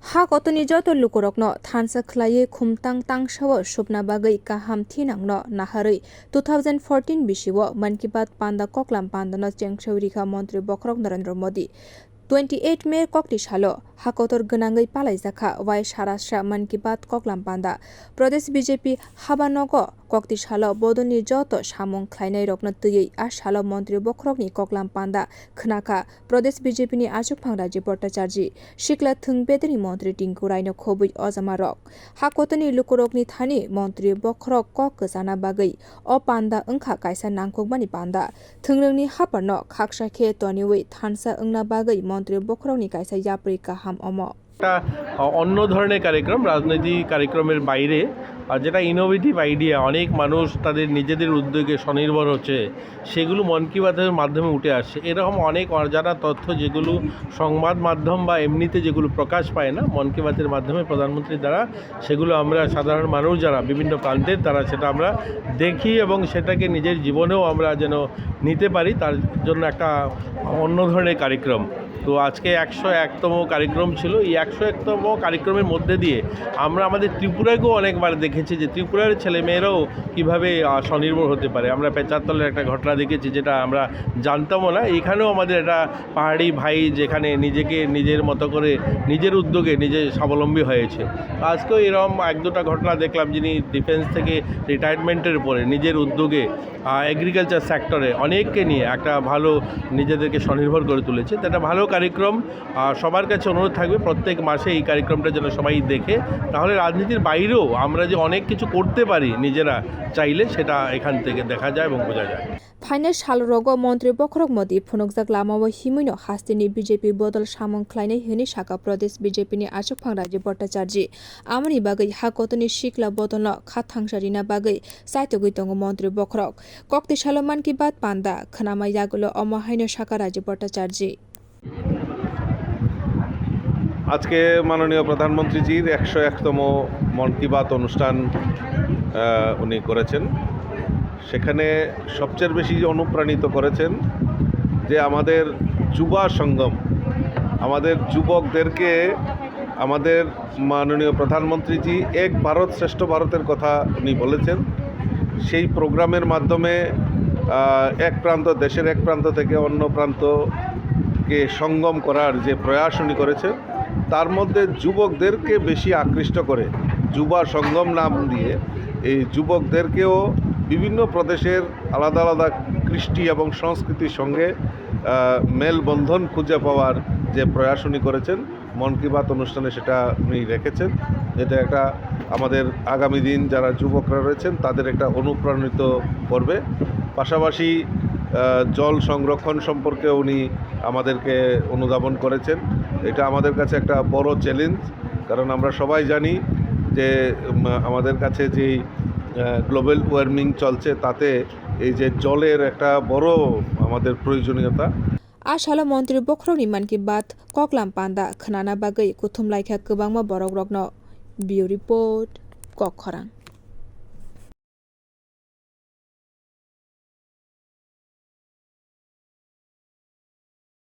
ha kotoni joto lukorokno thansa khlaiye khumtang tangsawo supna bagai kaham thinangno naharui 2014 bisiwo man ki baat panda koklam pandano chengchaurika Montri bokhorok Narendra Modi 28 May Kokti salo hakotor gonangai palaijaka wai sarasra man ki baat koklam panda Pradesh BJP haba nogo Kokti salo bodoni joto samung khlainai rokno tui a salo Montri bokhorokni koklam panda khwnaka Pradesh BJP ni achukphang rajib Bhattacharjee sikla thwng bedek Montri tinku raino khobwi ojama rok hakotoni lukorokni thani Montri bokhorok kok gojana bagai o panda wngkha kaisa nangkukmani panda thwngrungni haparno khaksa khe toniwi thansa wngna bagai Montri bokhorokni kaisa yapri kaham omo একটা অন্য ধরনের কার্যক্রম রাজনৈতিক কার্যক্রমের বাইরে আর যেটা innovative idea অনেক মানুষ তাদের নিজেদের উদ্যোগে স্বনির্ভর হচ্ছে সেগুলো মন কি বাতের মাধ্যমে উঠে আসছে এরকম অনেক অজানা তথ্য যেগুলো সংবাদ মাধ্যম বা এমনিতে যেগুলো প্রকাশ পায় না মন কি বাতের মাধ্যমে প্রধানমন্ত্রীর দ্বারা সেগুলো আমরা সাধারণ মানুষ যারা বিভিন্ন প্রান্তের তারা সেটা আমরা দেখি এবং সেটাকে নিজের জীবনেও আমরা যেন নিতে পারি তার জন্য একটা অন্য ধরনের কার্যক্রম তো আজকে 101তম কার্যক্রম ছিল এই 101তম কার্যক্রমের মধ্যে দিয়ে আমরা আমাদের ত্রিপুরাকেও অনেকবার দেখেছি যে ত্রিপুরার ছেলেমেয়েরাও কীভাবে স্বনির্ভর হতে পারে আমরা পেচারতলের একটা ঘটনা দেখেছি যেটা আমরা জানতামও না এখানেও আমাদের একটা পাহাড়ি ভাই যেখানে নিজেকে নিজের মতো করে নিজের উদ্যোগে নিজে স্বাবলম্বী হয়েছে আজকেও এরকম এক দুটা ঘটনা দেখলাম যিনি ডিফেন্স থেকে রিটায়ারমেন্টের পরে নিজের উদ্যোগে এগ্রিকালচার সেক্টরে অনেককে নিয়ে একটা ভালো নিজেদেরকে স্বনির্ভর করে তুলেছে তো একটা ভালো কার্যক্রম সবার কাছে অনুরোধ থাকবে প্রত্যেক মাসে এই কার্যক্রমটা যেন সবাই দেখে তাহলে রাজনীতির বাইরেও আমরা যে অনেক কিছু করতে পারি নিজেরা চাইলে সেটা এখান থেকে দেখা যায় এবং বোঝা যায় ফাইনাল সালরগো মন্ত্রী বখরক মদি ফুনুকজাক লামাও হিমুইনো হাস্তিনি বিজেপি বদল সামং খ্লাইনাই হিनि साका प्रदेश BJP नि achukphang rajib Bhattacharjee amani bagai hakotoni sikla bodolno khathangsarini bagai saitogui tongo মন্ত্রী বখরক kokti saloman ki baat panda khwnama yagulo omohaino साका rajib Bhattacharjee আজকে মাননীয় প্রধানমন্ত্রীজির 101তম মন কি বাত অনুষ্ঠান উনি করেছেন সেখানে সবচেয়ে বেশি অনুপ্রাণিত করেছেন যে আমাদের যুবা সঙ্গম আমাদের যুবকদেরকে আমাদের মাননীয় প্রধানমন্ত্রীজি এক ভারত শ্রেষ্ঠ ভারতের কথা উনি বলেছেন সেই প্রোগ্রামের মাধ্যমে এক প্রান্ত দেশের এক প্রান্ত থেকে অন্য প্রান্তকে সঙ্গম করার যে প্রয়াস উনি করেছেন তার মধ্যে যুবকদেরকে বেশি আকৃষ্ট করে যুবা সঙ্গম নাম দিয়ে এই যুবকদেরকেও বিভিন্ন প্রদেশের আলাদা আলাদা কৃষ্টি এবং সংস্কৃতির সঙ্গে মেলবন্ধন খুঁজে পাওয়ার যে প্রয়াস উনি করেছেন মন কি বাত অনুষ্ঠানে সেটা উনি রেখেছেন এটা একটা আমাদের আগামী দিন যারা যুবকরা রয়েছেন তাদের একটা অনুপ্রাণিত করবে পাশাপাশি জল সংরক্ষণ সম্পর্কে উনি আমাদেরকে অনুধাবন করেছেন এটা আমাদের কাছে একটা বড় চ্যালেঞ্জ কারণ আমরা সবাই জানি যে আমাদের কাছে যেই গ্লোবাল ওয়ার্মিং চলছে তাতে এই যে জলের একটা বড় আমাদের প্রয়োজনীয়তা आसालो मन्त्री बोखरकनि मान की बात koklam panda khwnana bagai kuthum laikha kwbangma borok rokno बिउ रिपोर्ट kokkhorang।